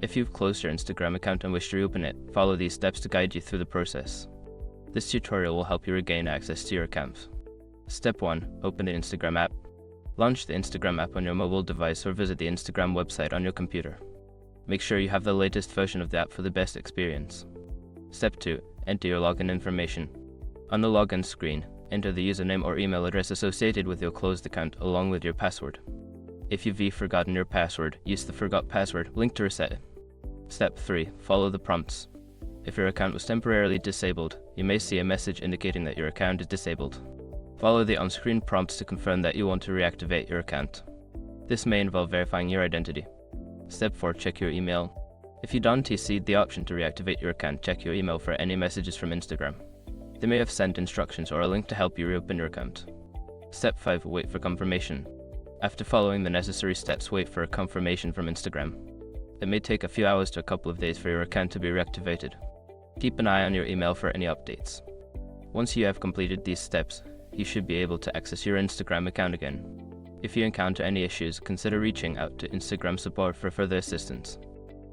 If you've closed your Instagram account and wish to reopen it, follow these steps to guide you through the process. This tutorial will help you regain access to your account. Step 1. Open the Instagram app. Launch the Instagram app on your mobile device or visit the Instagram website on your computer. Make sure you have the latest version of the app for the best experience. Step 2. Enter your login information. On the login screen, enter the username or email address associated with your closed account along with your password. If you've forgotten your password, use the Forgot Password link to reset it. Step 3. Follow the prompts. If your account was temporarily disabled, you may see a message indicating that your account is disabled. Follow the on-screen prompts to confirm that you want to reactivate your account. This may involve verifying your identity. Step 4. Check your email. If you don't see the option to reactivate your account, check your email for any messages from Instagram. They may have sent instructions or a link to help you reopen your account. Step 5. Wait for confirmation. After following the necessary steps, wait for a confirmation from Instagram. It may take a few hours to a couple of days for your account to be reactivated. Keep an eye on your email for any updates. Once you have completed these steps, you should be able to access your Instagram account again. If you encounter any issues, consider reaching out to Instagram support for further assistance.